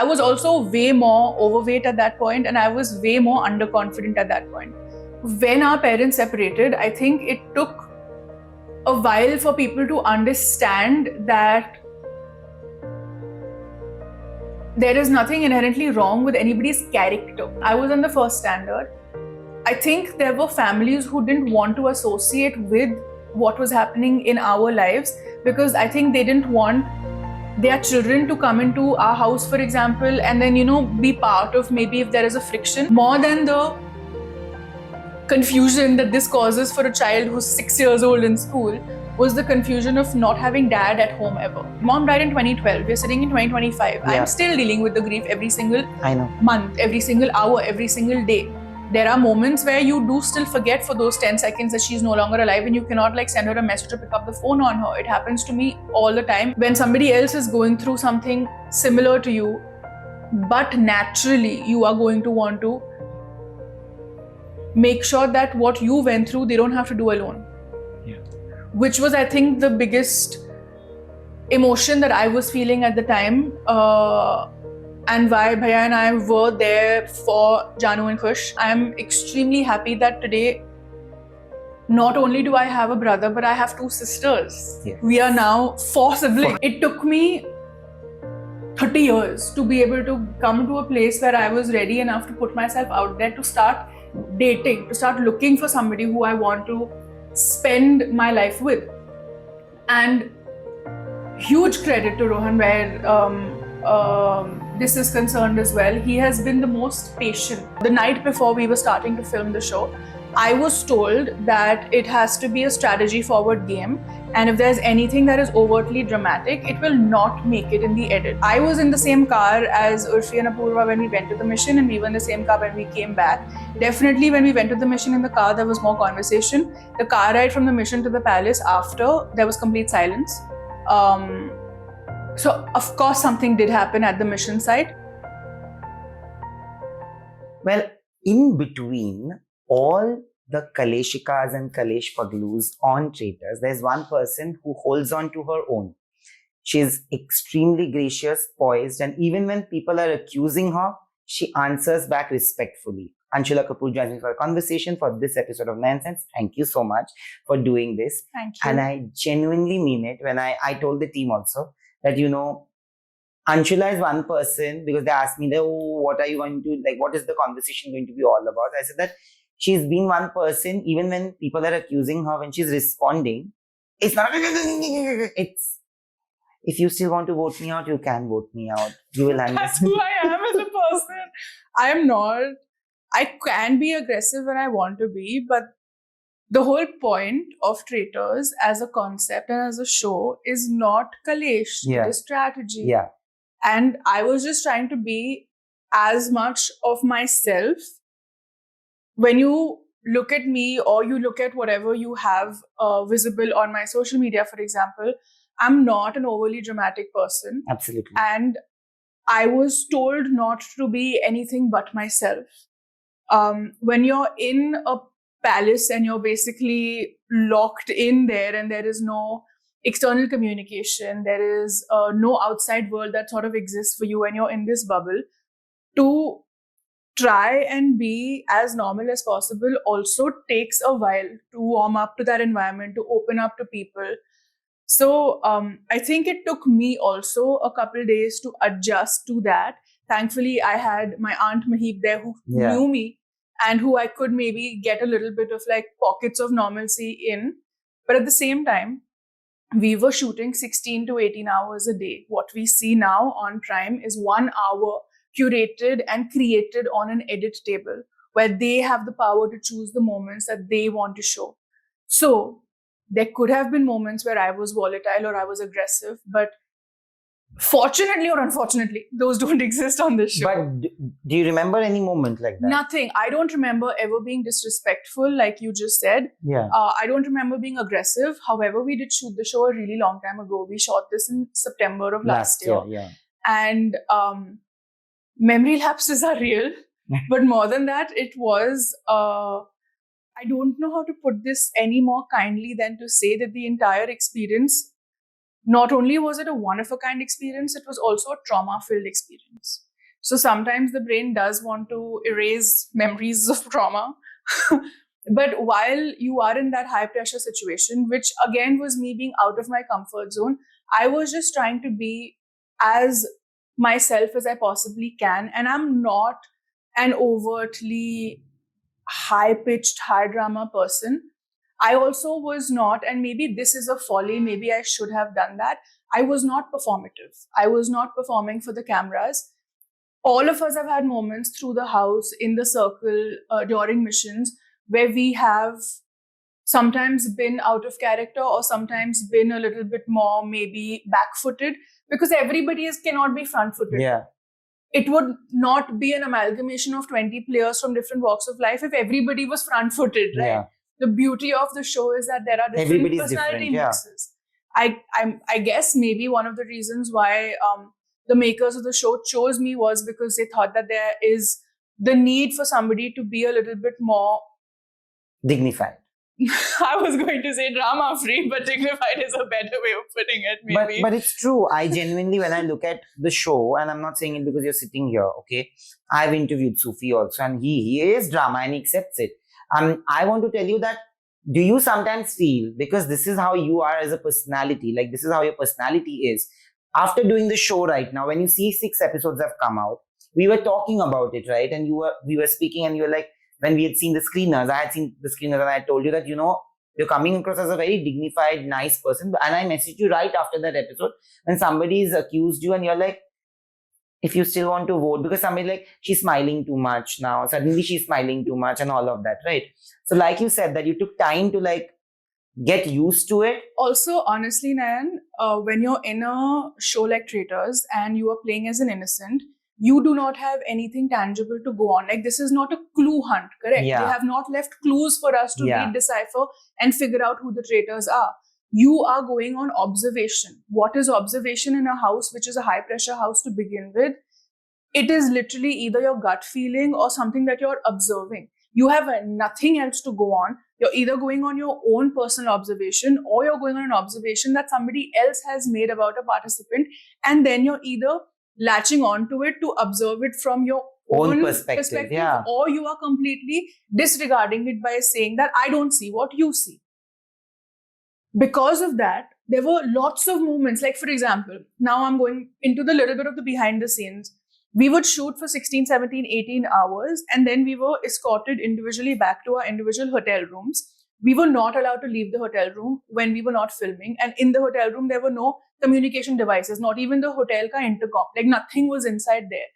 I was also way more overweight at that point, and I was way more underconfident at that point. When our parents separated, I think it took a while for people to understand that there is nothing inherently wrong with anybody's character. I was in the first standard. I think there were families who didn't want to associate with what was happening in our lives because I think they didn't want their children to come into our house, for example, and then, be part of maybe if there is a friction. More than the confusion that this causes for a child who's 6 years old in school was the confusion of not having dad at home ever. Mom died in 2012. We're sitting in 2025. Yeah. I'm still dealing with the grief every single I know. month, every single hour, every single day. There are moments where you do still forget for those 10 seconds that she's no longer alive and you cannot send her a message or pick up the phone on her. It happens to me all the time. When somebody else is going through something similar to you, but naturally you are going to want to make sure that what you went through, they don't have to do alone. Yeah. Which was, I think, the biggest emotion that I was feeling at the time. And why Bhaiya and I were there for Janu and Khush. I'm extremely happy that today, not only do I have a brother, but I have 2 sisters. Yes. We are now 4 siblings. It took me 30 years to be able to come to a place where I was ready enough to put myself out there, to start dating, to start looking for somebody who I want to spend my life with. And huge credit to Rohan where this is concerned as well. He has been the most patient. The night before we were starting to film the show, I was told that it has to be a strategy forward game, and if there's anything that is overtly dramatic, it will not make it in the edit. I was in the same car as Urfi and Apurva when we went to the mission, and we were in the same car when we came back. Definitely when we went to the mission in the car, there was more conversation. The car ride from the mission to the palace after, there was complete silence. So of course something did happen at the mission site. Well, in between all the Kaleshikas and Kalesh Paglus on Traitors, there's one person who holds on to her own. She's extremely gracious, poised, and even when people are accusing her, she answers back respectfully. Anshula Kapoor joins me for a conversation for this episode of 9 Cents. Thank you so much for doing this. Thank you. And I genuinely mean it when I told the team also that, Anshula is one person, because they asked me, what are you going to, what is the conversation going to be all about? I said that she's been one person, even when people are accusing her, when she's responding, it's not, it's, if you still want to vote me out, you can vote me out. You will understand. That's who I am as a person. I am not. I can be aggressive when I want to be, but the whole point of Traitors as a concept and as a show is not Kalesh. Yeah. It is strategy. Yeah. And I was just trying to be as much of myself. When you look at me or you look at whatever you have visible on my social media, for example, I'm not an overly dramatic person. Absolutely. And I was told not to be anything but myself. When you're in a palace and you're basically locked in there and there is no external communication, there is no outside world that sort of exists for you and you're in this bubble, to try and be as normal as possible also takes a while to warm up to that environment, to open up to people. So I think it took me also a couple days to adjust to that. Thankfully, I had my Aunt Mahib there who knew me and who I could maybe get a little bit of pockets of normalcy in. But at the same time, we were shooting 16 to 18 hours a day. What we see now on Prime is 1 hour curated and created on an edit table where they have the power to choose the moments that they want to show. So there could have been moments where I was volatile or I was aggressive, but fortunately or unfortunately, those don't exist on this show. But do you remember any moment like that? Nothing. I don't remember ever being disrespectful, like you just said. Yeah. I don't remember being aggressive. However, we did shoot the show a really long time ago. We shot this in September of last year. Yeah. And memory lapses are real. But more than that, it was... I don't know how to put this any more kindly than to say that the entire experience, not only was it a one-of-a-kind experience, it was also a trauma-filled experience. So sometimes the brain does want to erase memories of trauma. But while you are in that high pressure situation, which again was me being out of my comfort zone, I was just trying to be as myself as I possibly can. And I'm not an overtly high pitched, high drama person. I also was not, and maybe this is a folly, maybe I should have done that. I was not performative. I was not performing for the cameras. All of us have had moments through the house, in the circle, during missions, where we have sometimes been out of character or sometimes been a little bit more maybe back-footed, because cannot be front-footed. Yeah. It would not be an amalgamation of 20 players from different walks of life if everybody was front-footed, right? Yeah. The beauty of the show is that there are different Everybody's personality different, yeah. mixes. I guess maybe one of the reasons why the makers of the show chose me was because they thought that there is the need for somebody to be a little bit more dignified. I was going to say drama-free, but dignified is a better way of putting it, maybe. But it's true. I genuinely, when I look at the show, and I'm not saying it because you're sitting here, okay? I've interviewed Sufi also, and he is drama and he accepts it. I want to tell you that, do you sometimes feel, because this is how you are as a personality, like this is how your personality is, after doing the show right now, when you see 6 episodes have come out, we were talking about it, right? And we were speaking, and you were like, when we had seen the screeners, I had seen the screeners, and I told you that, you're coming across as a very dignified, nice person. And I messaged you right after that episode when somebody's accused you, and you're like, if you still want to vote, because somebody's like, she's smiling too much now, suddenly she's smiling too much, and all of that, right? So like you said, that you took time to like get used to it. Also, honestly, Nayan, when you're in a show like Traitors and you are playing as an innocent, you do not have anything tangible to go on. Like, this is not a clue hunt, correct? Yeah. They have not left clues for us to Yeah. read, decipher, and figure out who the traitors are. You are going on observation. What is observation in a house, which is a high pressure house to begin with? It is literally either your gut feeling or something that you're observing. You have nothing else to go on. You're either going on your own personal observation, or you're going on an observation that somebody else has made about a participant, and then you're either latching onto it to observe it from your own perspective, yeah. or you are completely disregarding it by saying that I don't see what you see. Because of that, there were lots of moments, like for example, now I'm going into the little bit of the behind the scenes. We would shoot for 16, 17, 18 hours, and then we were escorted individually back to our individual hotel rooms. We were not allowed to leave the hotel room when we were not filming. And in the hotel room, there were no communication devices, not even the hotel ka intercom. Like, nothing was inside there.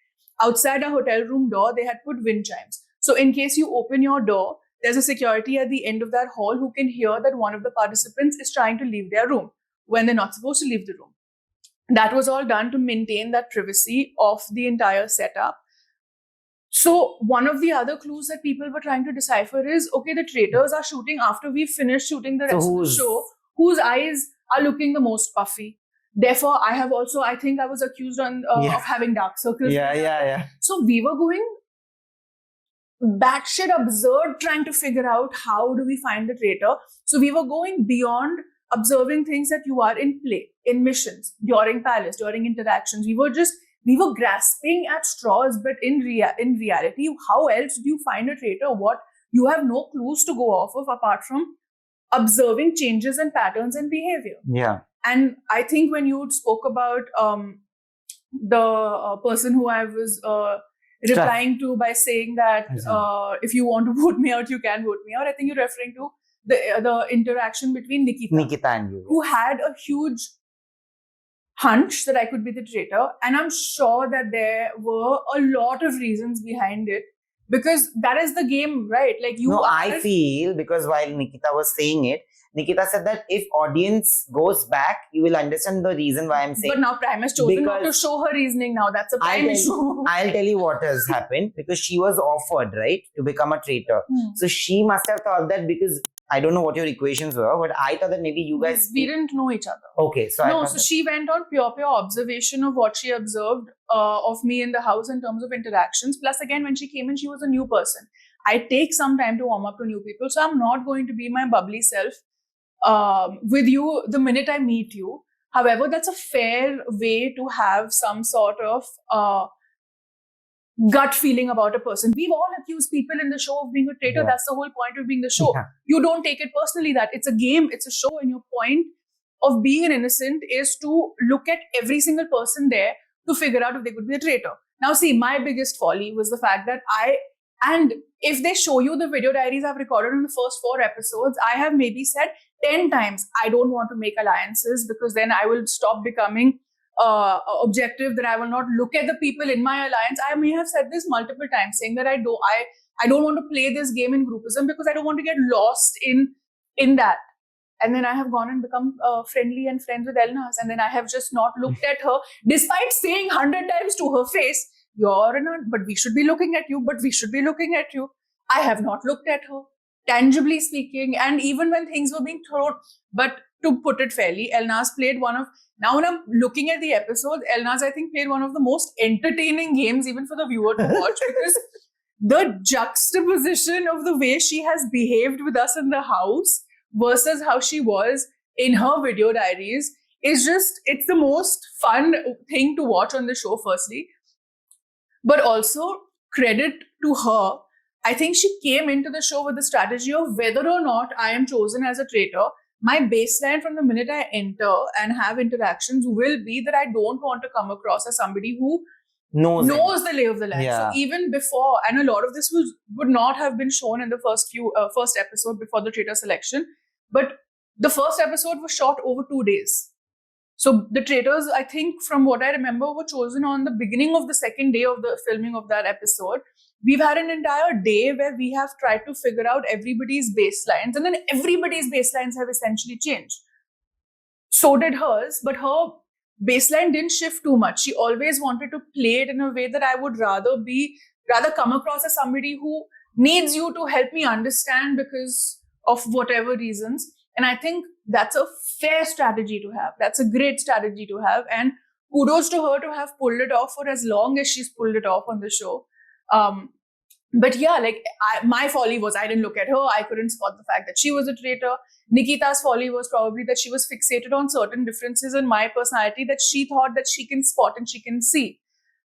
Outside our hotel room door, they had put wind chimes. So in case you open your door, there's a security at the end of that hall who can hear that one of the participants is trying to leave their room when they're not supposed to leave the room. That was all done to maintain that privacy of the entire setup. So one of the other clues that people were trying to decipher is, okay, the traitors are shooting after we've finished shooting the rest of the show. Whose eyes are looking the most puffy? Therefore, I think I was accused of having dark circles. Yeah. So we were going batshit absurd trying to figure out how do we find the traitor. So we were going beyond observing things that you are in play, in missions, during palace, during interactions. We were grasping at straws, but in reality, how else do you find a traitor? You have no clues to go off of apart from observing changes and patterns and behavior. Yeah. And I think when you spoke about the person who I was replying to by saying that if you want to vote me out, you can vote me out, I think you're referring to the interaction between Nikita and you, who had a huge hunch that I could be the traitor. And I'm sure that there were a lot of reasons behind it, because that is the game, right? Like I feel, because while Nikita was saying it, Nikita said that if audience goes back, you will understand the reason why I'm saying. But now Prime has chosen not to show her reasoning now. That's a Prime issue. I'll tell you what has happened, because she was offered, right, to become a traitor. So she must have thought that, because I don't know what your equations were, but I thought that maybe you guys... We didn't know each other. Okay, so so she went on pure observation of what she observed of me in the house in terms of interactions. Plus, again, when she came in, she was a new person. I take some time to warm up to new people. So I'm not going to be my bubbly self with you the minute I meet you. However, that's a fair way to have some sort of gut feeling about a person. We've all accused people in the show of being a traitor. Yeah. That's the whole point of being the show. Yeah. You don't take it personally that it's a game, it's a show, and your point of being an innocent is to look at every single person there to figure out if they could be a traitor. Now, see, my biggest folly was the fact that and if they show you the video diaries I've recorded in the first 4 episodes, I have maybe said 10 times, I don't want to make alliances because then I will stop becoming objective, that I will not look at the people in my alliance. I may have said this multiple times, saying that I don't want to play this game in groupism because I don't want to get lost in that. And then I have gone and become friendly and friends with Elnaz. And then I have just not looked at her, despite saying 100 times to her face, you're not, but we should be looking at you, but we should be looking at you. I have not looked at her, tangibly speaking. And even when things were being thrown, but to put it fairly, Elnaz played now when I'm looking at the episodes, Elnaz, I think, played one of the most entertaining games, even for the viewer to watch, because the juxtaposition of the way she has behaved with us in the house versus how she was in her video diaries is just, it's the most fun thing to watch on the show, firstly. But also, credit to her. I think she came into the show with the strategy of whether or not I am chosen as a traitor, my baseline from the minute I enter and have interactions will be that I don't want to come across as somebody who knows the lay of the land. Yeah. So even before, and a lot of this would not have been shown in the first episode before the traitor selection, but the first episode was shot over 2 days. So the traitors, I think, from what I remember, were chosen on the beginning of the second day of the filming of that episode. We've had an entire day where we have tried to figure out everybody's baselines, and then everybody's baselines have essentially changed. So did hers, but her baseline didn't shift too much. She always wanted to play it in a way that I would rather come across as somebody who needs you to help me understand because of whatever reasons. And I think that's a fair strategy to have. That's a great strategy to have. And kudos to her to have pulled it off for as long as she's pulled it off on the show. But yeah, like my folly was I didn't look at her. I couldn't spot the fact that she was a traitor. Nikita's folly was probably that she was fixated on certain differences in my personality that she thought that she can spot and she can see.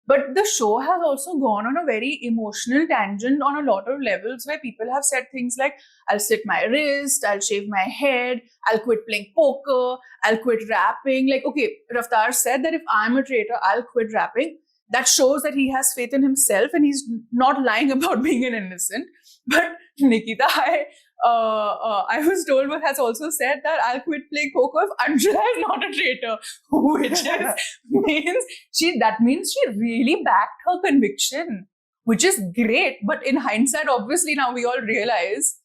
But the show has also gone on a very emotional tangent on a lot of levels where people have said things like, I'll slit my wrist, I'll shave my head, I'll quit playing poker, I'll quit rapping. Like, okay, Raftaar said that if I'm a traitor, I'll quit rapping. That shows that he has faith in himself and he's not lying about being an innocent. But Nikita, I was told, but has also said that I'll quit playing poker if Anjula is not a traitor, which means she really backed her conviction, which is great. But in hindsight, obviously now we all realize.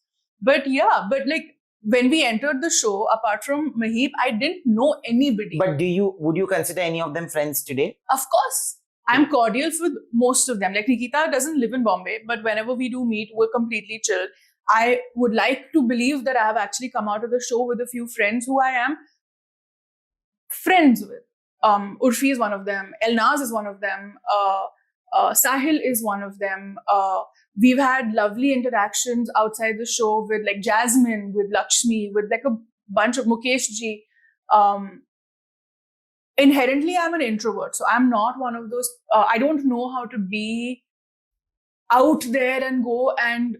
But yeah, but like when we entered the show, apart from Maheep, I didn't know anybody. But would you consider any of them friends today? Of course. I'm cordial with most of them. Like Nikita doesn't live in Bombay, but whenever we do meet, we're completely chill. I would like to believe that I have actually come out of the show with a few friends who I am friends with. Urfi is one of them. Elnaz is one of them. Sahil is one of them. We've had lovely interactions outside the show with like Jasmine, with Lakshmi, with like a bunch of Mukesh ji. Inherently, I'm an introvert. So I'm not one of those, I don't know how to be out there and go and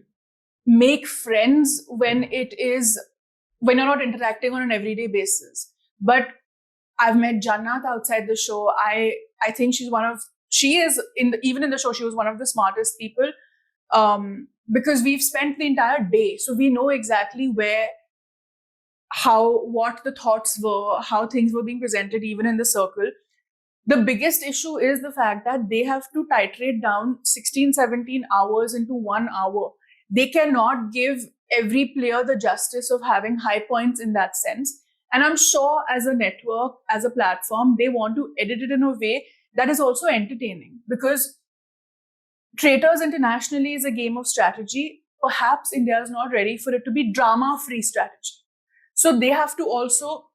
make friends when you're not interacting on an everyday basis. But I've met Jannat outside the show. I think even in the show, she was one of the smartest people because we've spent the entire day. So we know exactly what the thoughts were, how things were being presented, even in the circle. The biggest issue is the fact that they have to titrate down 16, 17 hours into 1 hour. They cannot give every player the justice of having high points in that sense. And I'm sure as a network, as a platform, they want to edit it in a way that is also entertaining. Because Traitors internationally is a game of strategy. Perhaps India is not ready for it to be drama-free strategy. So they have to also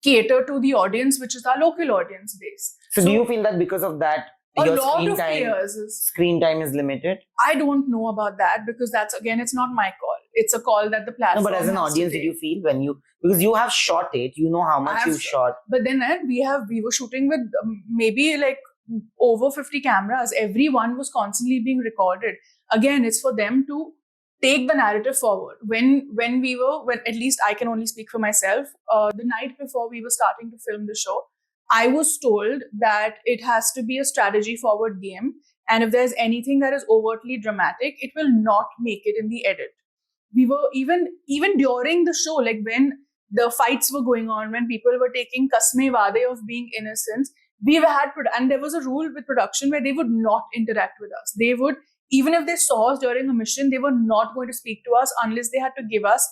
cater to the audience, which is our local audience base. So do you feel that because of that, your screen time is limited? I don't know about that because it's not my call. It's a call that the platform. No, but as an audience, did you feel because you have shot it, you know how much you shot. But then we were shooting with maybe like over 50 cameras. Everyone was constantly being recorded. Again, it's for them to take the narrative forward. When at least I can only speak for myself. The night before we were starting to film the show, I was told that it has to be a strategy forward game, and if there's anything that is overtly dramatic, it will not make it in the edit. We were even during the show, like when the fights were going on, when people were taking kasme wade of being innocent, and there was a rule with production where they would not interact with us. They would, even if they saw us during a mission, they were not going to speak to us unless they had to give us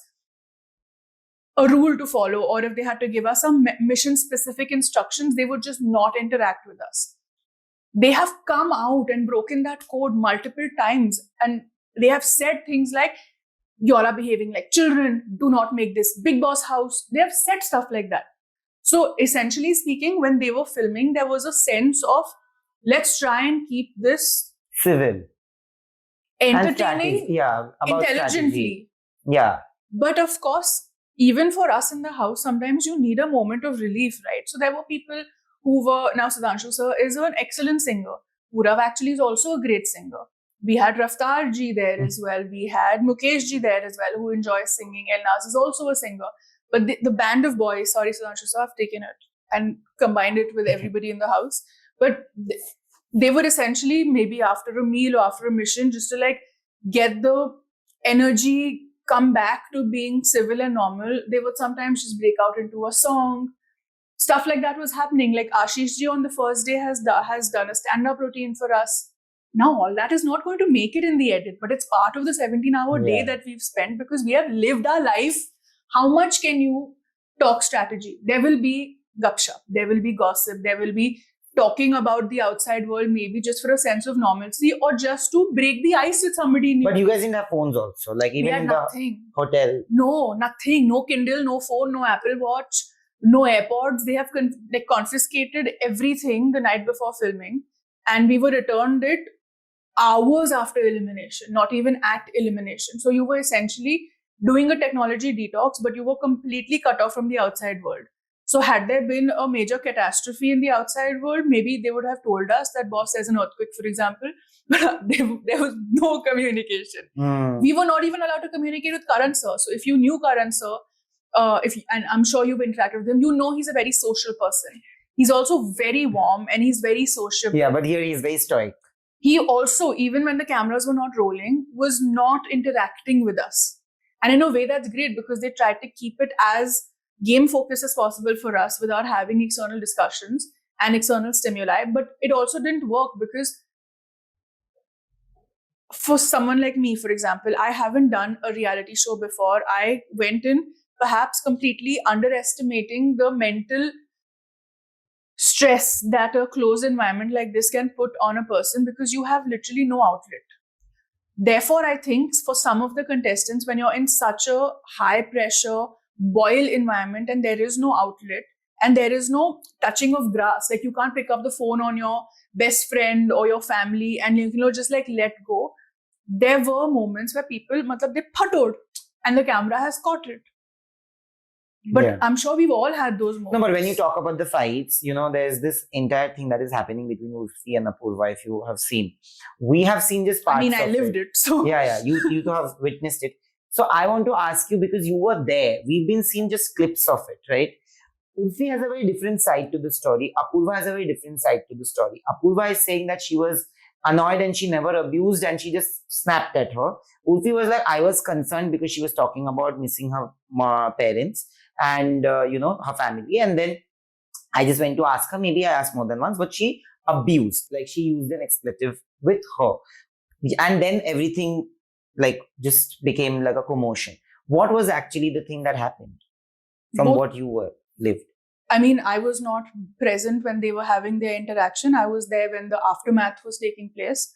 a rule to follow, or if they had to give us some mission specific instructions, they would just not interact with us. They have come out and broken that code multiple times, and they have said things like, y'all are behaving like children, do not make this big boss house. They have said stuff like that. So essentially speaking, when they were filming, there was a sense of, let's try and keep this civil, entertaining, about intelligently. strategy. Yeah. But of course, even for us in the house, sometimes you need a moment of relief, right? So there were people who were, now Sudhanshu sir is an excellent singer. Purav actually is also a great singer. We had Raftar ji there as well. We had Mukesh ji there as well, who enjoys singing. Elnaz is also a singer. But the band of boys, sorry Sudhanshu sir, I've taken it and combined it with everybody in the house. But they would essentially, maybe after a meal or after a mission, just to like get the energy, come back to being civil and normal, they would sometimes just break out into a song. Stuff like that was happening. Like Ashish ji on the first day has done a stand-up routine for us. Now all that is not going to make it in the edit, but it's part of the 17-hour day that we've spent because we have lived our life. How much can you talk strategy? There will be gupshup, there will be gossip, there will be talking about the outside world, maybe just for a sense of normalcy or just to break the ice with somebody new. But you guys didn't have phones also, like even in the hotel? No, nothing. No Kindle, no phone, no Apple Watch, no AirPods. They have confiscated everything the night before filming, and we were returned it hours after elimination, not even at elimination. So you were essentially doing a technology detox, but you were completely cut off from the outside world. So had there been a major catastrophe in the outside world, maybe they would have told us that, boss, there's an earthquake, for example, but there was no communication. We were not even allowed to communicate with Karan sir. So if you knew Karan sir, and I'm sure you've interacted with him, you know he's a very social person. He's also very warm and he's very sociable. Yeah, but here he's very stoic. He also, even when the cameras were not rolling, was not interacting with us. And in a way, that's great because they tried to keep it as game focused as possible for us without having external discussions and external stimuli. But it also didn't work because for someone like me, for example, I haven't done a reality show before. I went in perhaps completely underestimating the mental stress that a closed environment like this can put on a person because you have literally no outlet. Therefore, I think for some of the contestants, when you're in such a high pressure, boil environment and there is no outlet and there is no touching of grass, like you can't pick up the phone on your best friend or your family and just like let go. There were moments where people, they puttered and the camera has caught it. But I'm sure we've all had those moments. No, but when you talk about the fights, there's this entire thing that is happening between Urfi and Apurva, if you have seen. We have seen just parts of it. I lived it. So Yeah, you have witnessed it. So I want to ask you, because you were there, we've been seeing just clips of it, right? Urfi has a very different side to the story. Apurva has a very different side to the story. Apurva is saying that she was annoyed and she never abused and she just snapped at her. Urfi was like, I was concerned because she was talking about missing her parents and her family, and then I just went to ask her. Maybe I asked more than once, but she abused, like she used an expletive with her, and then everything just became like a commotion. What was actually the thing that happened from what you lived? I mean, I was not present when they were having their interaction. I was there when the aftermath was taking place.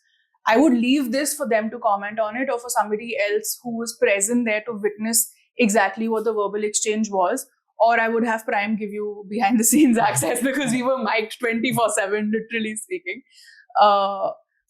I would leave this for them to comment on it, or for somebody else who was present there to witness exactly what the verbal exchange was. Or I would have Prime give you behind the scenes access because we were mic'd 24/7, literally speaking.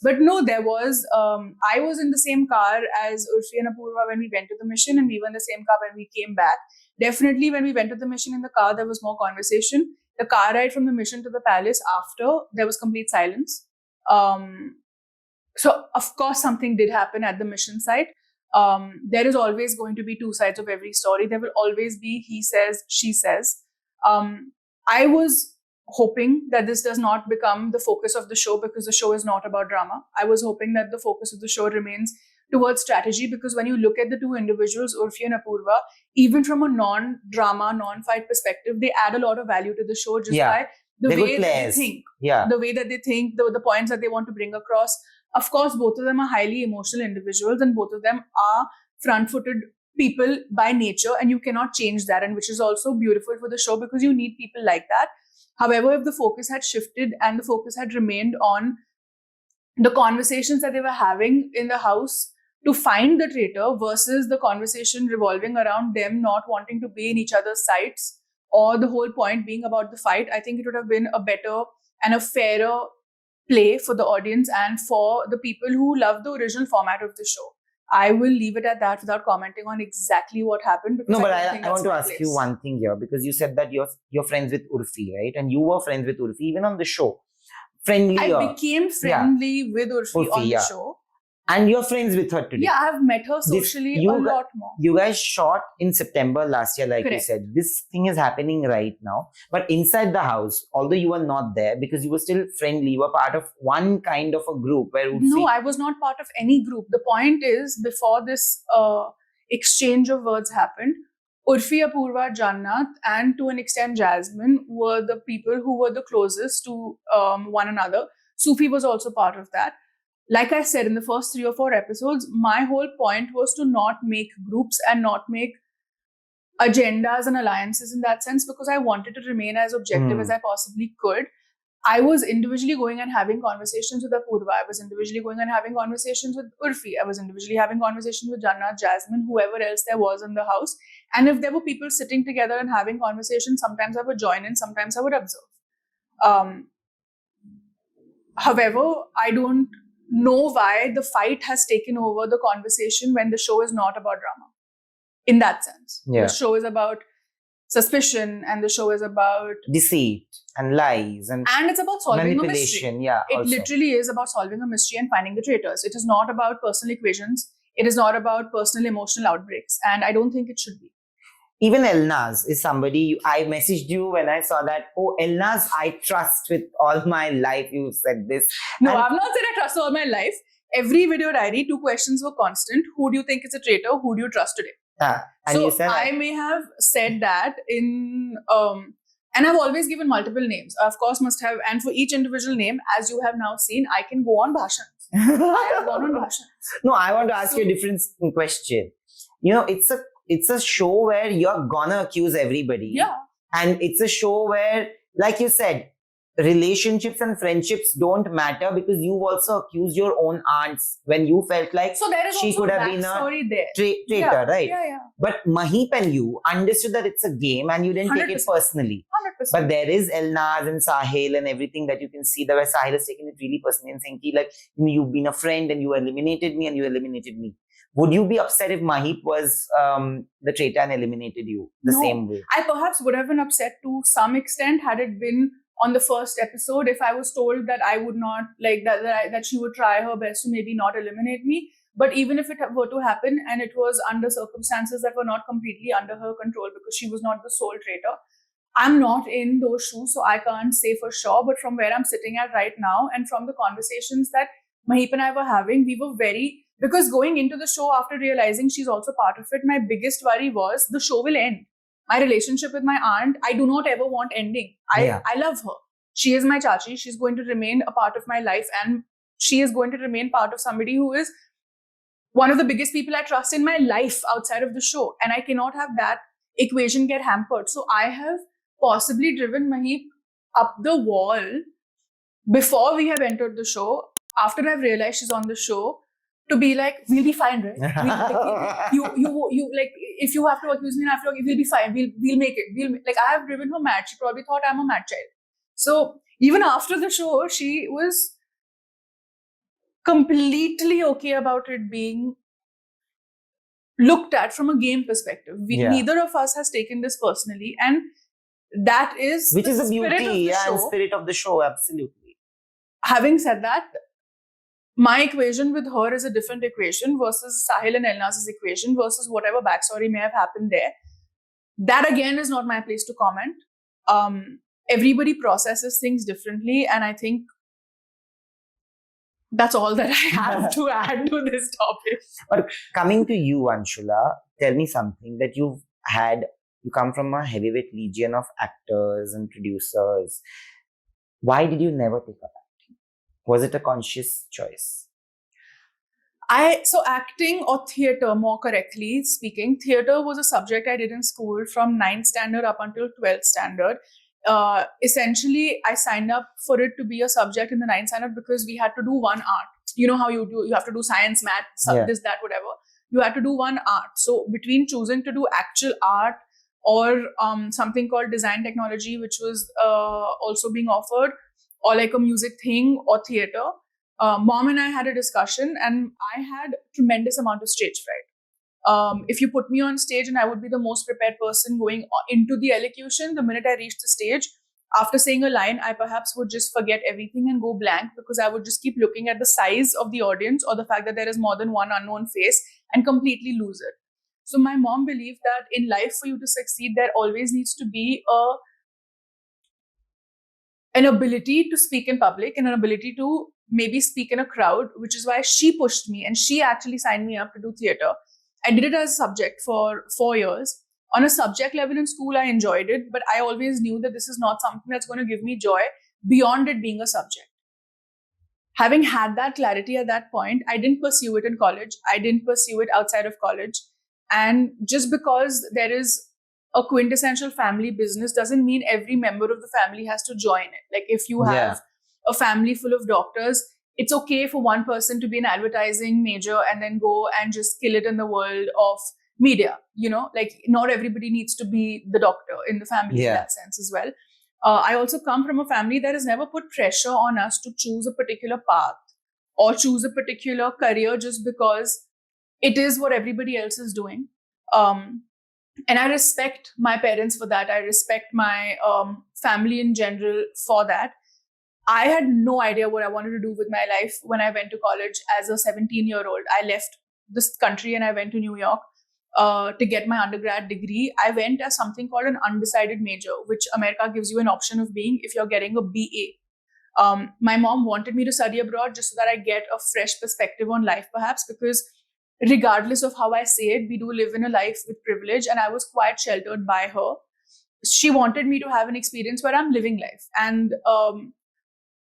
But no, there was, I was in the same car as Urfi and Apurva when we went to the mission, and we were in the same car when we came back. Definitely when we went to the mission in the car, there was more conversation. the car ride from the mission to the palace, after, there was complete silence. So of course something did happen at the mission site. There is always going to be two sides of every story. There will always be he says, she says. I was hoping that this does not become the focus of the show, because the show is not about drama. I was hoping that the focus of the show remains towards strategy, because when you look at the two individuals, Urfi and Apurva, even from a non-drama, non-fight perspective, they add a lot of value to the show just by the They're way good that they players. think. Yeah. The way that they think, the points that they want to bring across. Of course, both of them are highly emotional individuals, and both of them are front-footed people by nature, and you cannot change that, and which is also beautiful for the show, because you need people like that. However, if the focus had shifted and the focus had remained on the conversations that they were having in the house to find the traitor versus the conversation revolving around them not wanting to be in each other's sights, or the whole point being about the fight, I think it would have been a better and a fairer play for the audience and for the people who love the original format of the show. I will leave it at that without commenting on exactly what happened. No, but I want to ask you one thing here, because you said that you're friends with Urfi, right? And you were friends with Urfi even on the show. Friendlier. I became friendly with Urfi on the show. And you're friends with her today. Yeah, I have met her socially a lot more. You guys shot in September last year, like Correct. you said. This thing is happening right now. But inside the house, although you were not there, because you were still friendly, you were part of one kind of a group where Urfi... No, I was not part of any group. The point is, before this exchange of words happened, Urfi, Apurva, Jannat, and to an extent Jasmine were the people who were the closest to one another. Sufi was also part of that. Like I said, in the first 3 or 4 episodes, my whole point was to not make groups and not make agendas and alliances in that sense, because I wanted to remain as objective as I possibly could. I was individually going and having conversations with Apurva. I was individually going and having conversations with Urfi. I was individually having conversations with Jannat, Jasmine, whoever else there was in the house. And if there were people sitting together and having conversations, sometimes I would join in, sometimes I would observe. However, I don't know why the fight has taken over the conversation when the show is not about drama. In that sense. The show is about suspicion, and the show is about deceit and lies and it's about solving a mystery. It literally is about solving a mystery and finding the traitors. It is not about personal equations. It is not about personal emotional outbreaks, and I don't think it should be. Even Elnaz is somebody, I messaged you when I saw that, oh, Elnaz, I trust with all my life, you said this. No, I've not said I trust all my life. Every video diary, 2 questions were constant. Who do you think is a traitor? Who do you trust today? And so you said I may have said that in, and I've always given multiple names. I, of course, must have, and for each individual name, as you have now seen, I can go on bhashans. I have gone on bhashans. No, I want to ask you a different question. You know, it's a show where you're gonna accuse everybody. Yeah. And it's a show where, like you said, relationships and friendships don't matter, because you've also accused your own aunts when you felt like so there is she also could have been a traitor, right? Yeah. But Maheep and you understood that it's a game and you didn't 100%. take it personally. 100%. But there is Elnaz and Sahil and everything that you can see that where Sahil has taken it really personally and saying, like, you've been a friend and you eliminated me and you eliminated me. Would you be upset if Maheep was the traitor and eliminated you the same way? I perhaps would have been upset to some extent had it been on the first episode, if I was told that I would not, like, that she would try her best to maybe not eliminate me. But even if it were to happen and it was under circumstances that were not completely under her control, because she was not the sole traitor, I'm not in those shoes, so I can't say for sure. But from where I'm sitting at right now, and from the conversations that Maheep and I were having, we were because going into the show after realizing she's also part of it, my biggest worry was the show will end. My relationship with my aunt, I do not ever want ending. I love her. She is my chachi. She's going to remain a part of my life, and she is going to remain part of somebody who is one of the biggest people I trust in my life outside of the show. And I cannot have that equation get hampered. So I have possibly driven Maheep up the wall before we have entered the show, after I've realized she's on the show, to be like, we'll be fine, right? You like, if you have to accuse me and I have to, we'll be fine. We'll make it. Like, I have driven her mad. She probably thought I'm a mad child. So even after the show, she was completely okay about it being looked at from a game perspective. Neither of us has taken this personally, and That is Which the is the spirit beauty, of the yeah, and show. spirit of the show, absolutely. Having said that, my equation with her is a different equation versus Sahil and Elnaz's equation versus whatever backstory may have happened there. That again is not my place to comment. Everybody processes things differently, and I think that's all that I have to add to this topic. But coming to you, Anshula, tell me something that you come from a heavyweight legion of actors and producers. Why did you never take up acting? Was it a conscious choice? So acting or theatre, more correctly speaking, theatre was a subject I did in school from 9th standard up until 12th standard. Essentially, I signed up for it to be a subject in the 9th standard because we had to do one art. You know how you have to do science, math, this, that, whatever. You had to do one art. So between choosing to do actual art or something called design technology, which was also being offered, or like a music thing or theatre, Mom and I had a discussion, and I had a tremendous amount of stage fright. If you put me on stage and I would be the most prepared person going into the elocution, the minute I reached the stage, after saying a line, I perhaps would just forget everything and go blank because I would just keep looking at the size of the audience or the fact that there is more than one unknown face and completely lose it. So my mom believed that in life, for you to succeed, there always needs to be an ability to speak in public and an ability to maybe speak in a crowd, which is why she pushed me and she actually signed me up to do theatre. I did it as a subject for 4 years. On a subject level in school, I enjoyed it, but I always knew that this is not something that's going to give me joy beyond it being a subject. Having had that clarity at that point, I didn't pursue it in college. I didn't pursue it outside of college. And just because there is a quintessential family business doesn't mean every member of the family has to join it. Like if you have a family full of doctors, it's okay for one person to be an advertising major and then go and just kill it in the world of media. You know, like not everybody needs to be the doctor in the family in that sense as well. I also come from a family that has never put pressure on us to choose a particular path or choose a particular career just because it is what everybody else is doing. And I respect my parents for that. I respect my family in general for that. I had no idea what I wanted to do with my life when I went to college as a 17-year-old. I left this country and I went to New York to get my undergrad degree. I went as something called an undecided major, which America gives you an option of being if you're getting a BA. My mom wanted me to study abroad just so that I get a fresh perspective on life, perhaps, because regardless of how I say it, we do live in a life with privilege, and I was quite sheltered by her. She wanted me to have an experience where I'm living life. And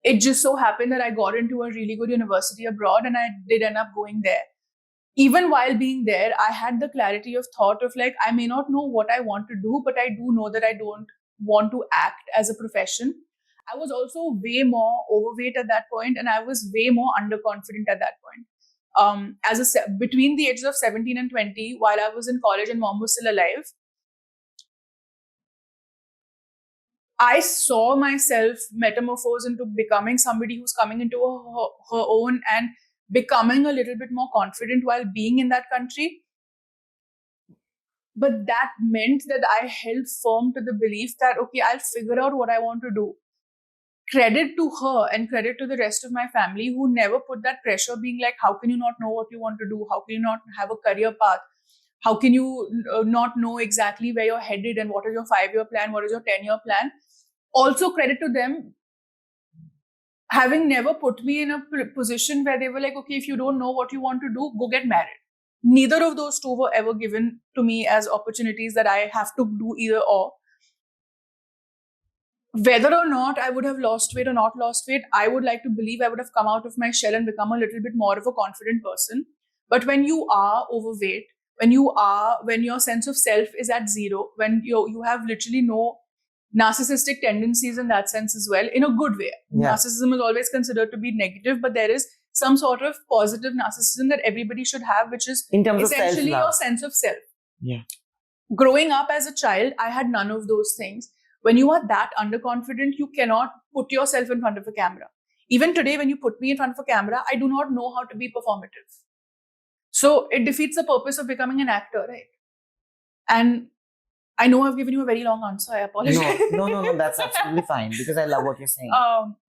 it just so happened that I got into a really good university abroad, and I did end up going there. Even while being there, I had the clarity of thought of like, I may not know what I want to do, but I do know that I don't want to act as a profession. I was also way more overweight at that point, and I was way more underconfident at that point. Between the ages of 17 and 20, while I was in college and mom was still alive, I saw myself metamorphose into becoming somebody who's coming into her own and becoming a little bit more confident while being in that country. But that meant that I held firm to the belief that, okay, I'll figure out what I want to do. Credit to her and credit to the rest of my family who never put that pressure, being like, how can you not know what you want to do? How can you not have a career path? How can you not know exactly where you're headed and what is your 5-year plan? What is your 10-year plan? Also credit to them having never put me in a position where they were like, okay, if you don't know what you want to do, go get married. Neither of those two were ever given to me as opportunities that I have to do either or. Whether or not I would have lost weight or not lost weight, I would like to believe I would have come out of my shell and become a little bit more of a confident person. But when you are overweight, when your sense of self is at zero, when you have literally no narcissistic tendencies in that sense as well, in a good way. Narcissism is always considered to be negative, but there is some sort of positive narcissism that everybody should have, which is in terms essentially of your sense of self. Yeah. Growing up as a child, I had none of those things. When you are that underconfident, you cannot put yourself in front of a camera. Even today, when you put me in front of a camera, I do not know how to be performative. So it defeats the purpose of becoming an actor, right? And I know I've given you a very long answer. I apologize. No. That's absolutely fine because I love what you're saying.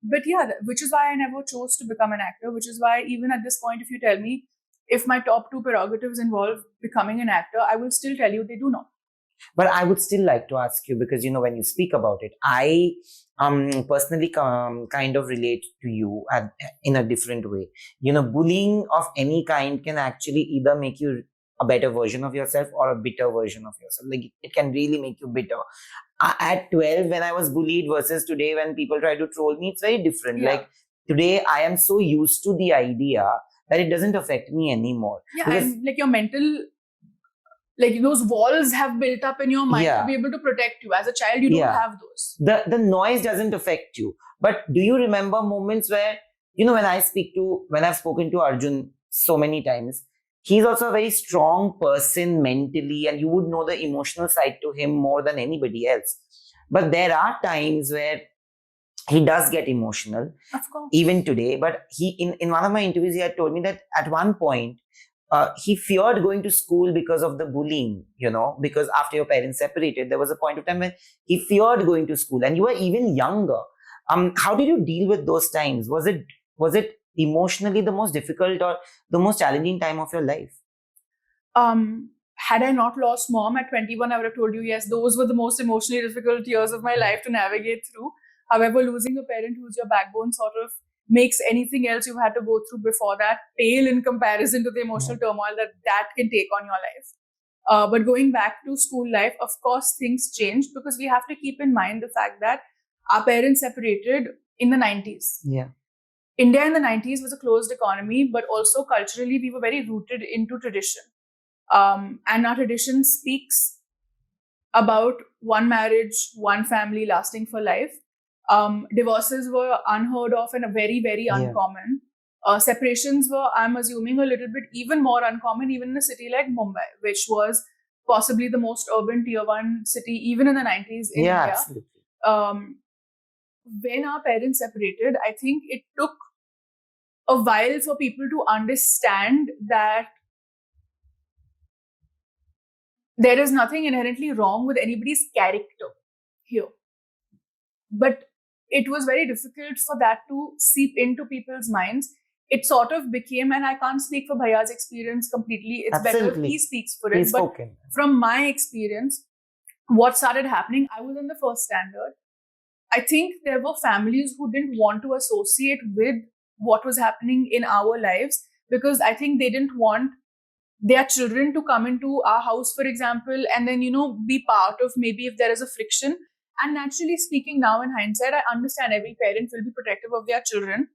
But yeah, which is why I never chose to become an actor. Which is why even at this point, if you tell me if my top 2 prerogatives involve becoming an actor, I will still tell you they do not. But I would still like to ask you, because when you speak about it, I personally kind of relate to you in a different way. Bullying of any kind can actually either make you a better version of yourself or a bitter version of yourself. Like, it can really make you bitter. At 12, when I was bullied versus today when people try to troll me, it's very different. Yeah. Like, today I am so used to the idea that it doesn't affect me anymore. Yeah, and like your mental, like those walls have built up in your mind to be able to protect you. As a child, you don't have those. The noise doesn't affect you. But do you remember moments where, when I've spoken to Arjun so many times, he's also a very strong person mentally, and you would know the emotional side to him more than anybody else. But there are times where he does get emotional, of course, even today. But he, in one of my interviews, he had told me that at one point, he feared going to school because of the bullying, because after your parents separated, there was a point of time when he feared going to school, and you were even younger. How did you deal with those times? Was it emotionally the most difficult or the most challenging time of your life? Had I not lost mom at 21, I would have told you, yes, those were the most emotionally difficult years of my life to navigate through. However, losing a parent who's your backbone sort of makes anything else you've had to go through before that pale in comparison to the emotional turmoil that can take on your life. But going back to school life, of course, things changed because we have to keep in mind the fact that our parents separated in the 90s. Yeah. India in the 90s was a closed economy, but also culturally, we were very rooted into tradition. And our tradition speaks about one marriage, one family lasting for life. Divorces were unheard of and very, very uncommon. Separations were, I'm assuming, a little bit even more uncommon, even in a city like Mumbai, which was possibly the most urban tier 1 city, even in the 90s in India. Absolutely. When our parents separated, I think it took a while for people to understand that there is nothing inherently wrong with anybody's character here. But it was very difficult for that to seep into people's minds. It sort of became, and I can't speak for Bhaiya's experience completely, it's better if he speaks for it. But from my experience, what started happening, I was in the first standard. I think there were families who didn't want to associate with what was happening in our lives because I think they didn't want their children to come into our house, for example, and then, be part of maybe if there is a friction. And naturally speaking, now in hindsight, I understand every parent will be protective of their children.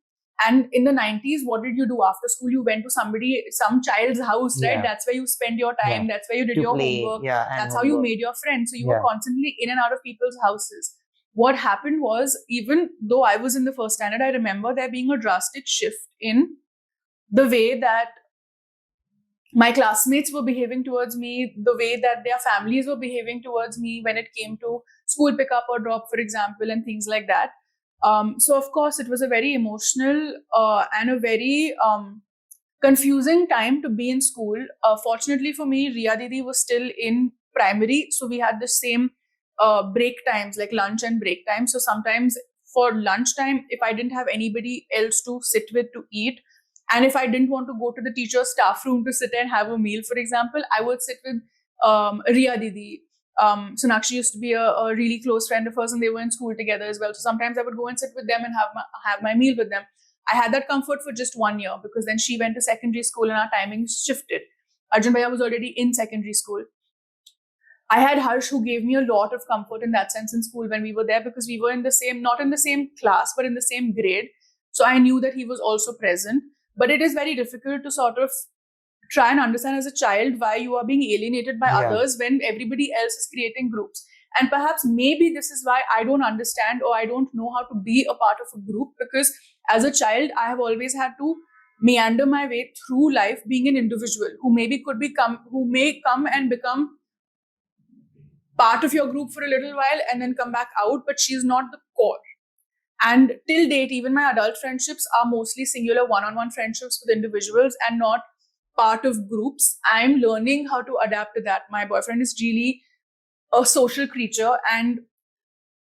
And in the 90s, what did you do after school? You went to some child's house, right? Yeah. That's where you spend your time. Yeah. That's where you did your homework. Yeah, that's how you made your friends. So you were constantly in and out of people's houses. What happened was, even though I was in the first standard, I remember there being a drastic shift in the way that my classmates were behaving towards me, the way that their families were behaving towards me when it came to school pickup or drop, for example, and things like that. So, of course, it was a very emotional and a very confusing time to be in school. Fortunately for me, Riya Didi was still in primary, so we had the same break times, like lunch and break time. So sometimes for lunchtime, if I didn't have anybody else to sit with to eat, and if I didn't want to go to the teacher's staff room to sit and have a meal, for example, I would sit with Riya Didi. Sonakshi used to be a really close friend of hers, and they were in school together as well. So sometimes I would go and sit with them and have my meal with them. I had that comfort for just 1 year because then she went to secondary school and our timings shifted. Arjun Bhaiya was already in secondary school. I had Harsh, who gave me a lot of comfort in that sense in school when we were there because we were not in the same class, but in the same grade. So I knew that he was also present. But it is very difficult to sort of try and understand as a child why you are being alienated by others when everybody else is creating groups. And perhaps maybe this is why I don't understand or I don't know how to be a part of a group, because as a child, I have always had to meander my way through life being an individual who may come and become part of your group for a little while and then come back out, but she's not the core. And till date, even my adult friendships are mostly singular one-on-one friendships with individuals and not part of groups. I'm learning how to adapt to that. My boyfriend is really a social creature, and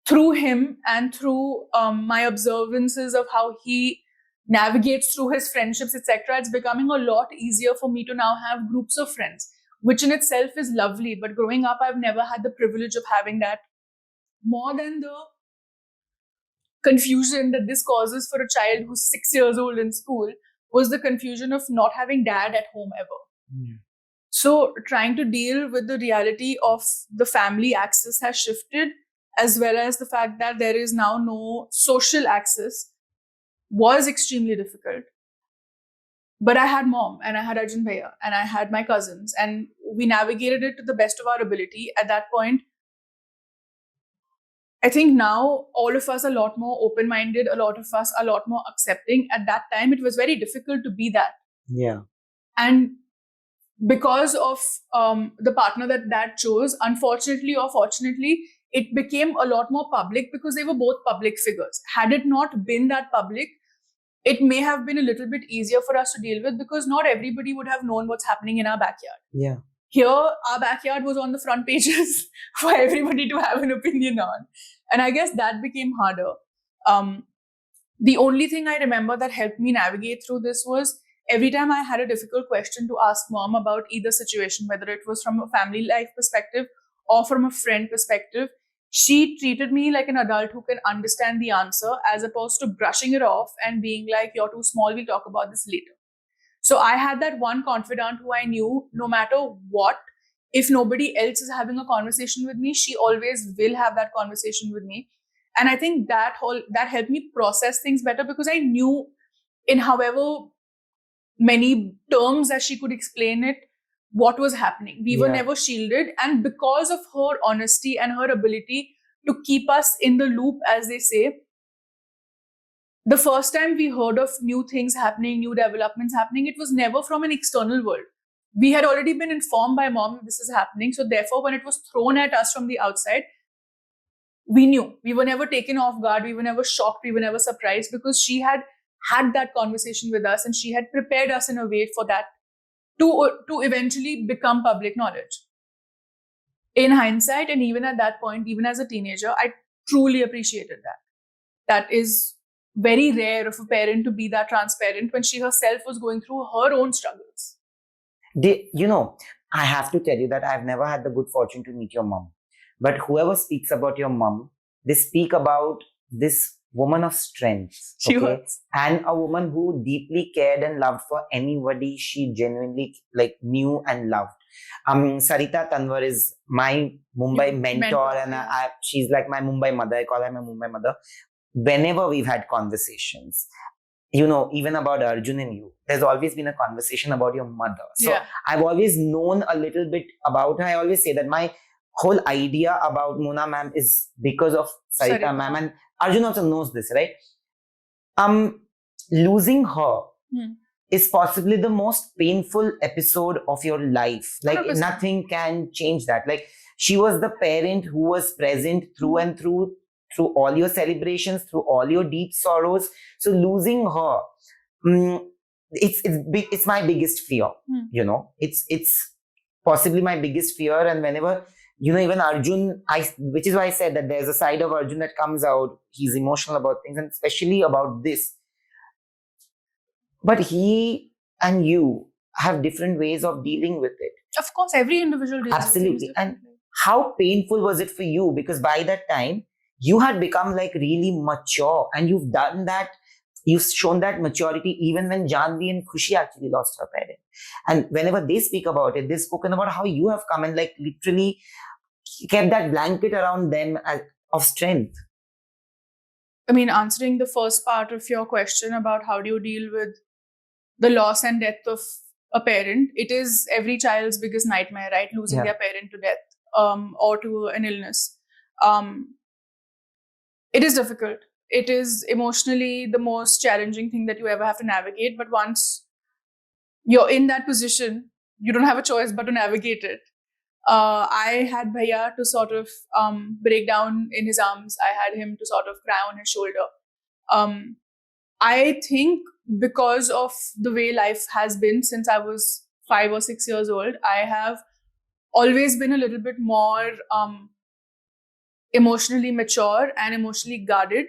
through him and through my observances of how he navigates through his friendships, etc., it's becoming a lot easier for me to now have groups of friends, which in itself is lovely. But growing up, I've never had the privilege of having that. More than the confusion that this causes for a child who's 6 years old in school was the confusion of not having dad at home ever. Yeah. So trying to deal with the reality of the family axis has shifted, as well as the fact that there is now no social axis, was extremely difficult. But I had mom and I had Arjun Bhaiya and I had my cousins, and we navigated it to the best of our ability. At that point, I think now all of us are a lot more open-minded, a lot of us are a lot more accepting. At that time, it was very difficult to be that. Yeah. And because of the partner that dad chose, unfortunately or fortunately, it became a lot more public because they were both public figures. Had it not been that public, it may have been a little bit easier for us to deal with, because not everybody would have known what's happening in our backyard. Yeah. Here, our backyard was on the front pages for everybody to have an opinion on. And I guess that became harder. The only thing I remember that helped me navigate through this was every time I had a difficult question to ask mom about either situation, whether it was from a family life perspective or from a friend perspective, she treated me like an adult who can understand the answer, as opposed to brushing it off and being like, you're too small, we'll talk about this later. So I had that one confidant who I knew no matter what, if nobody else is having a conversation with me, she always will have that conversation with me. And I think that helped me process things better, because I knew in however many terms that she could explain it, what was happening. We were never shielded. And because of her honesty and her ability to keep us in the loop, as they say, the first time we heard of new things happening, new developments happening, it was never from an external world. We had already been informed by mom that this is happening. So therefore, when it was thrown at us from the outside, we knew. We were never taken off guard. We were never shocked. We were never surprised, because she had that conversation with us and she had prepared us in a way for that to eventually become public knowledge. In hindsight, and even at that point, even as a teenager, I truly appreciated that. That is very rare of a parent to be that transparent when she herself was going through her own struggles. I have to tell you that I've never had the good fortune to meet your mom. But whoever speaks about your mom, they speak about this woman of strength. She was. And a woman who deeply cared and loved for anybody she genuinely knew and loved. Sarita Tanwar is my Mumbai mentor, and she's like my Mumbai mother. I call her my Mumbai mother. Whenever we've had conversations, even about Arjun and you, there's always been a conversation about your mother. So I've always known a little bit about her. I always say that my whole idea about Mona ma'am is because of Sarita ma'am, and Arjun also knows this, right? Losing her is possibly the most painful episode of your life. 100%. Nothing can change that. She was the parent who was present through and through all your celebrations, through all your deep sorrows. So losing her, it's my biggest fear. It's possibly my biggest fear. And whenever even Arjun, which is why I said that there's a side of Arjun that comes out. He's emotional about things, and especially about this. But he and you have different ways of dealing with it. Of course, every individual deals absolutely. With things. And how painful was it for you? Because by that time, you had become really mature, and you've done that. You've shown that maturity even when Janvi and Khushi actually lost her parent. And whenever they speak about it, they've spoken about how you have come and literally kept that blanket around them of strength. I mean, answering the first part of your question about how do you deal with the loss and death of a parent, it is every child's biggest nightmare, right? Losing their parent to death or to an illness. It is difficult. It is emotionally the most challenging thing that you ever have to navigate. But once you're in that position, you don't have a choice but to navigate it. I had Bhaiya to sort of break down in his arms. I had him to sort of cry on his shoulder. I think because of the way life has been since I was 5 or 6 years old, I have always been a little bit more emotionally mature and emotionally guarded,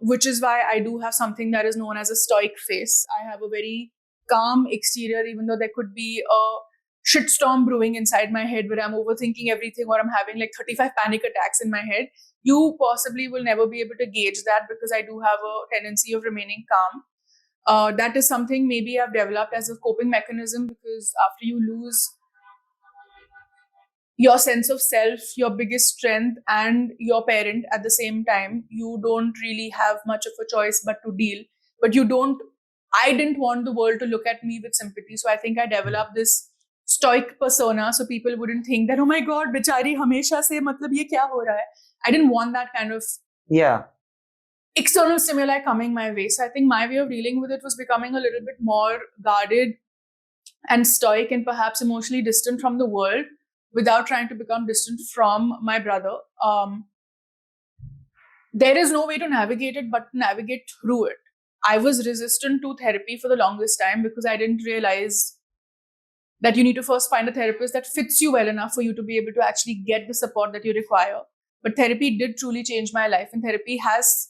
which is why I do have something that is known as a stoic face. I have a very calm exterior, even though there could be a shitstorm brewing inside my head where I'm overthinking everything or I'm having like 35 panic attacks in my head. You possibly will never be able to gauge that because I do have a tendency of remaining calm. That is something maybe I've developed as a coping mechanism, because after you lose your sense of self, your biggest strength, and your parent at the same time, you don't really have much of a choice but to deal. But you don't, I didn't want the world to look at me with sympathy. So I think I developed this stoic persona so people wouldn't think that, oh my God, bichari hamesha se matlab ye kya ho raha hai. I didn't want that kind of external stimuli coming my way. So I think my way of dealing with it was becoming a little bit more guarded and stoic and perhaps emotionally distant from the world without trying to become distant from my brother. There is no way to navigate it but to navigate through it. I was resistant to therapy for the longest time because I didn't realize that you need to first find a therapist that fits you well enough for you to be able to actually get the support that you require. But therapy did truly change my life, and therapy has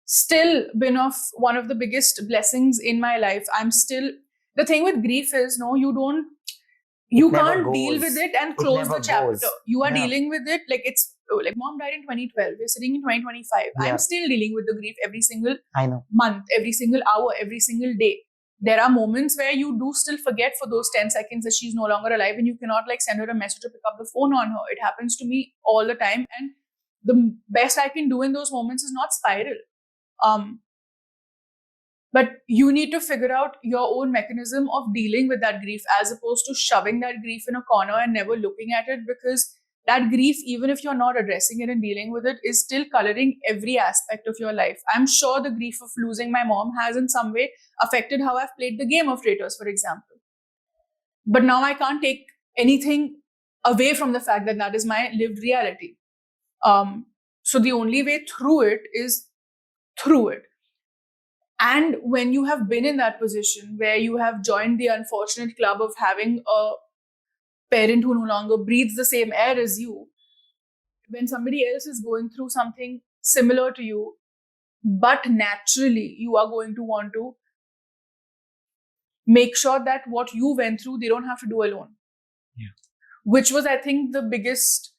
still been of one of the biggest blessings in my life. I'm still, the thing with grief is, no, you can't deal with it and close the chapter. You are dealing with it like it's like mom died in 2012. We're sitting in 2025. I'm still dealing with the grief every single month, every single hour, every single day. There are moments where you do still forget for those 10 seconds that she's no longer alive and you cannot like send her a message or pick up the phone on her. It happens to me all the time. And the best I can do in those moments is not spiral. But you need to figure out your own mechanism of dealing with that grief as opposed to shoving that grief in a corner and never looking at it, because that grief, even if you're not addressing it and dealing with it, is still coloring every aspect of your life. I'm sure the grief of losing my mom has in some way affected how I've played the game of Traitors, for example. But now I can't take anything away from the fact that that is my lived reality. So the only way through it is through it. And when you have been in that position where you have joined the unfortunate club of having a parent who no longer breathes the same air as you, when somebody else is going through something similar to you, but naturally you are going to want to make sure that what you went through, they don't have to do alone. Yeah. Which was, I think, the biggest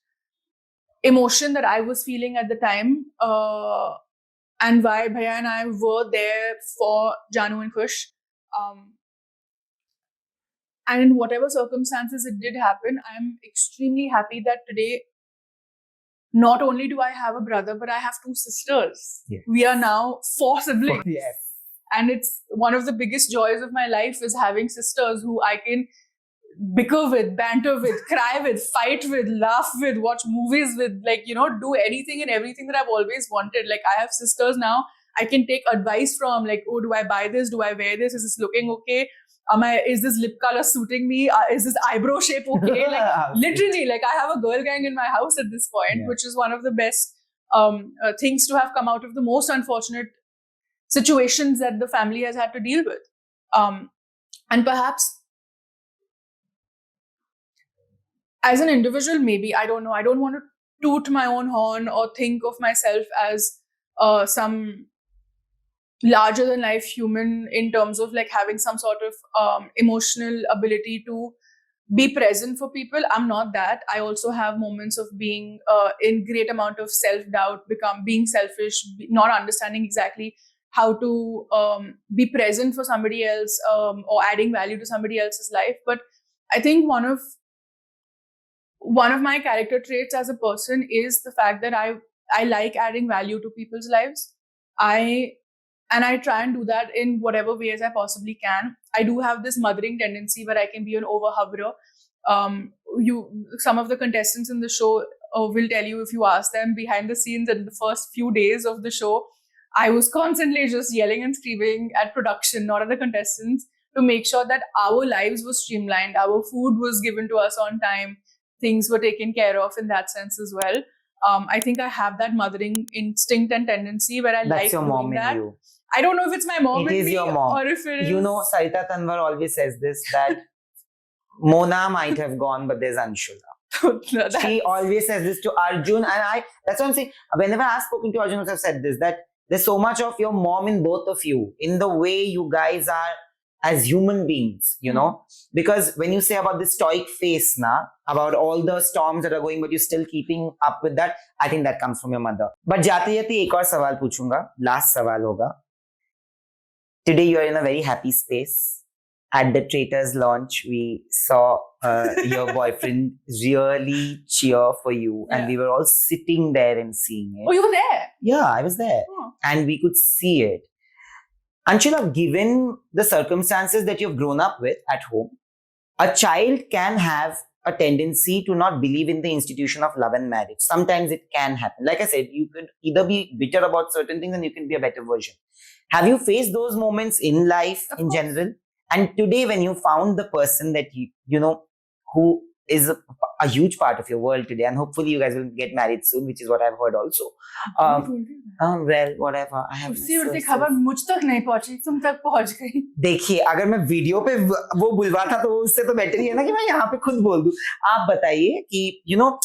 emotion that I was feeling at the time. And why Bhaiya and I were there for Janu and Kush. And in whatever circumstances it did happen, I'm extremely happy that today, not only do I have a brother, but I have 2 sisters. Yes. We are now 4 siblings. Yes. And it's one of the biggest joys of my life is having sisters who I can bicker with, banter with, cry with, fight with, laugh with, watch movies with, like, do anything and everything that I've always wanted. Like, I have sisters now I can take advice from, like, oh, do I buy this? Do I wear this? Is this looking okay? Is this lip color suiting me? Is this eyebrow shape okay? Like, literally, like, I have a girl gang in my house at this point, which is one of the best things to have come out of the most unfortunate situations that the family has had to deal with. And perhaps as an individual, maybe, I don't know, I don't want to toot my own horn or think of myself as some larger than life human in terms of like having some sort of emotional ability to be present for people. I'm not that. I also have moments of being in great amount of self-doubt, being selfish, not understanding exactly how to be present for somebody else or adding value to somebody else's life. But I think one of my character traits as a person is the fact that I like adding value to people's lives. I try and do that in whatever ways I possibly can. I do have this mothering tendency where I can be an over-hoverer. Some of the contestants in the show will tell you, if you ask them behind the scenes in the first few days of the show, I was constantly just yelling and screaming at production, not at the contestants, to make sure that our lives were streamlined, our food was given to us on time, things were taken care of in that sense as well. I think I have that mothering instinct and tendency where That's like your doing mom that. in you. I don't know if it's my mom It in is me your mom. or if it is... Sarita Tanwar always says this, that Mona might have gone, but there's Anshula. She always says this to Arjun, and that's what I'm saying. Whenever I've spoken to Arjun, I've said this, that there's so much of your mom in both of you, in the way you guys are as human beings, you know. Because when you say about this stoic face, about all the storms that are going, but you're still keeping up with that, I think that comes from your mother. But jati jati ek aur sawal puchunga, last sawal hoga. Today you are in a very happy space. At the Traitors launch, we saw your boyfriend really cheer for you, and we were all sitting there and seeing it. Oh, you were there? Yeah, I was there. Oh. And we could see it. Anshula, given the circumstances that you've grown up with at home, a child can have a tendency to not believe in the institution of love and marriage. Sometimes it can happen. Like I said, you could either be bitter about certain things and you can be a better version. Have you faced those moments in life in general? And today, when you found the person that you know, who is a huge part of your world today, and hopefully you guys will get married soon, which is what I've heard also. Well, whatever. I have. उससे खबर मुझ तक नहीं पहुंची, तुम तक पहुंच गई. देखिए, अगर मैं वीडियो पे वो बुलवा था तो उससे तो बेटर ही है ना कि मैं यहाँ पे खुद बोल दूं. आप बताइए कि you know,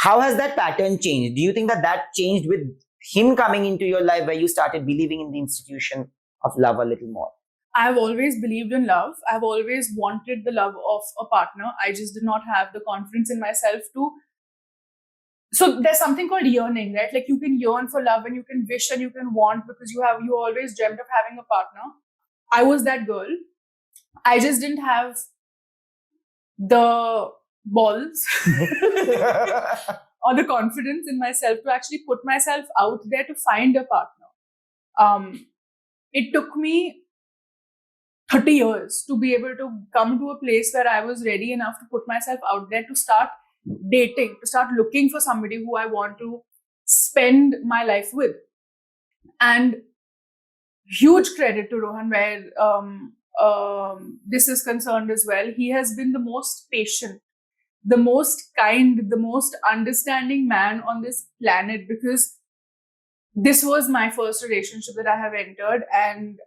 how has that pattern changed? Do you think that changed with him coming into your life, where you started believing in the institution of love a little more? I've always believed in love. I've always wanted the love of a partner. I just did not have the confidence in myself to. So there's something called yearning, right? Like you can yearn for love and you can wish and you can want because you always dreamt of having a partner. I was that girl. I just didn't have the balls or the confidence in myself to actually put myself out there to find a partner. It took me 30 years to be able to come to a place where I was ready enough to put myself out there, to start dating, to start looking for somebody who I want to spend my life with. And huge credit to Rohan where this is concerned as well. He has been the most patient, the most kind, the most understanding man on this planet, because this was my first relationship that I have entered. And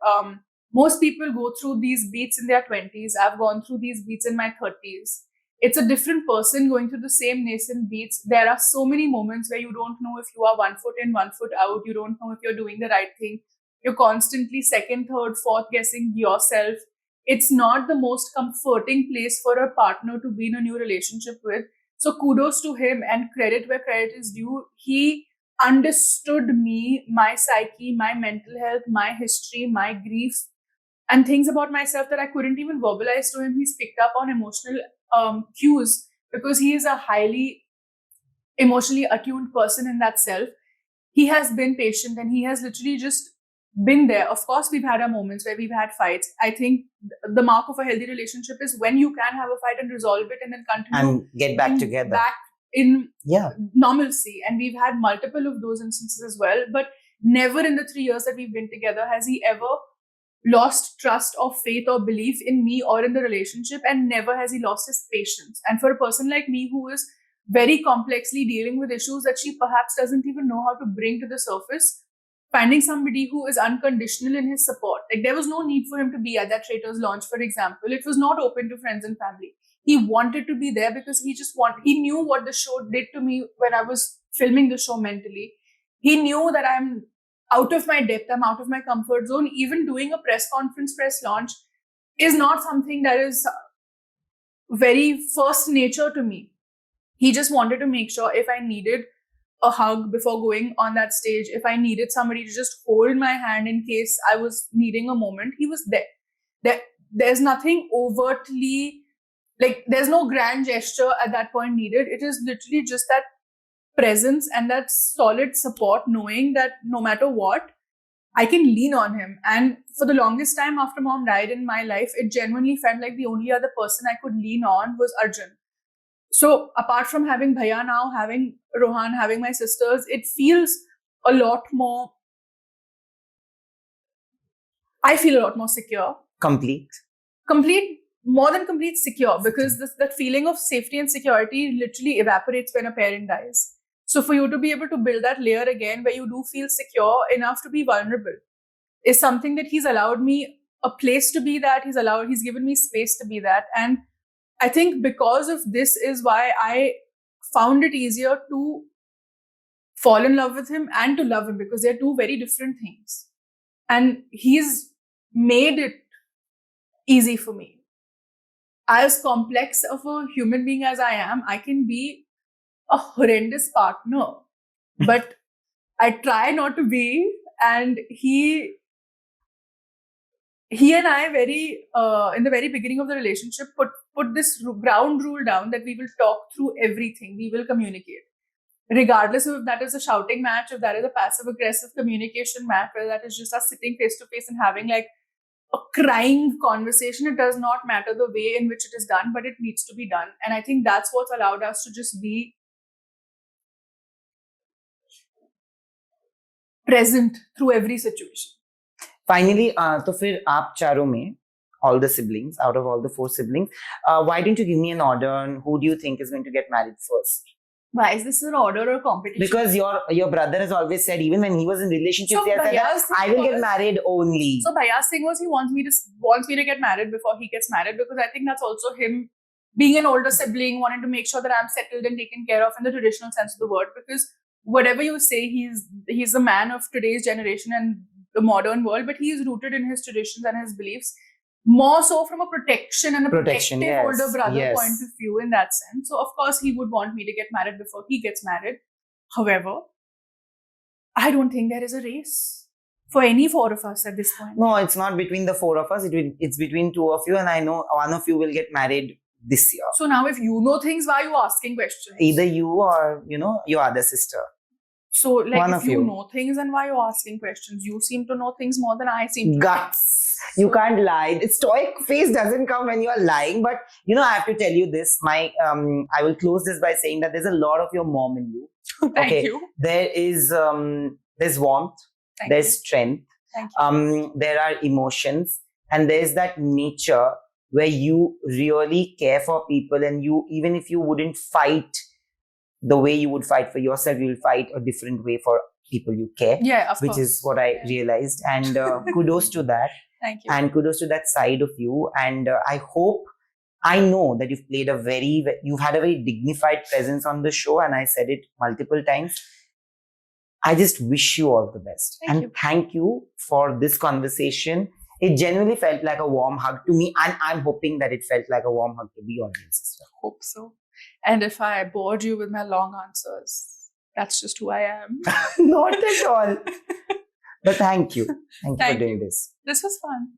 most people go through these beats in their 20s. I've gone through these beats in my 30s. It's a different person going through the same nascent beats. There are so many moments where you don't know if you are 1 foot in, 1 foot out. You don't know if you're doing the right thing. You're constantly second, third, fourth guessing yourself. It's not the most comforting place for a partner to be in a new relationship with. So kudos to him, and credit where credit is due. He understood me, my psyche, my mental health, my history, my grief, and things about myself that I couldn't even verbalize to him. He's picked up on emotional cues because he is a highly emotionally attuned person in that self. He has been patient and he has literally just been there. Of course, we've had our moments where we've had fights. I think the mark of a healthy relationship is when you can have a fight and resolve it and then continue and get back together. Back in normalcy. And we've had multiple of those instances as well. But never in the 3 years that we've been together has he ever lost trust or faith or belief in me or in the relationship, and never has he lost his patience. And for a person like me who is very complexly dealing with issues that she perhaps doesn't even know how to bring to the surface, finding somebody who is unconditional in his support. Like there was no need for him to be at that Traitors launch, for example. It was not open to friends and family. He wanted to be there because he knew what the show did to me when I was filming the show mentally. He knew that I'm out of my depth, I'm out of my comfort zone. Even doing a press conference, press launch is not something that is very first nature to me. He just wanted to make sure if I needed a hug before going on that stage, if I needed somebody to just hold my hand in case I was needing a moment, he was there. There's nothing overtly, like there's no grand gesture at that point needed. It is literally just that presence and that solid support, knowing that no matter what, I can lean on him. And for the longest time after mom died in my life, it genuinely felt like the only other person I could lean on was Arjun. So apart from having Bhaiya now, having Rohan, having my sisters, it feels a lot more, I feel a lot more secure. Complete, more than complete, secure, because that feeling of safety and security literally evaporates when a parent dies. So for you to be able to build that layer again where you do feel secure enough to be vulnerable is something that he's allowed me a place to be that. He's given me space to be that. And I think because of this is why I found it easier to fall in love with him and to love him, because they're two very different things. And he's made it easy for me. As complex of a human being as I am, I can be a horrendous partner, but I try not to be. And he and I very in the very beginning of the relationship put this ground rule down that we will talk through everything. We will communicate, regardless of if that is a shouting match, if that is a passive aggressive communication match, whether that is just us sitting face to face and having like a crying conversation. It does not matter the way in which it is done, but it needs to be done. And I think that's what's allowed us to just be present through every situation. Finally, तो फिर आप चारों में, all the siblings, out of all the 4 siblings, why don't you give me an order on who do you think is going to get married first? Why is this an order or competition? Because your brother has always said, even when he was in relationships, So he has said Bhaiya's that I will get married only. So Bhaiya's thing was he wants me to get married before he gets married, because I think that's also him being an older sibling, wanting to make sure that I'm settled and taken care of in the traditional sense of the word. Because whatever you say, he's the man of today's generation and the modern world, but he is rooted in his traditions and his beliefs, more so from a protection and a protective yes, older brother yes. point of view in that sense. So of course he would want me to get married before he gets married. However, I don't think there is a race for any 4 of us at this point. No, it's not between the 4 of us. It's between 2 of you, and I know one of you will get married this year. So now if you know things, why are you asking questions? Either you or, your other sister. So like One if of you you. know things, then why are you asking questions? You seem to know things more than I seem to. Guts. You can't lie. The stoic face doesn't come when you are lying. But, I have to tell you this. I will close this by saying that there's a lot of your mom in you. Thank you. There is, there's warmth. Thank there's you. strength. Thank you. There are emotions. And there's that nature where you really care for people, and you, even if you wouldn't fight the way you would fight for yourself, you will fight a different way for people you care. Yeah, of which course. is what I realized. And kudos to that. Thank you. And kudos to that side of you. And I know that you've had a very dignified presence on the show, and I said it multiple times. I just wish you all the best. Thank you for this conversation. It genuinely felt like a warm hug to me, and I'm hoping that it felt like a warm hug to the audience as well. Hope so. And if I bored you with my long answers, that's just who I am. Not at all. But thank you. Thank you for doing this. This was fun.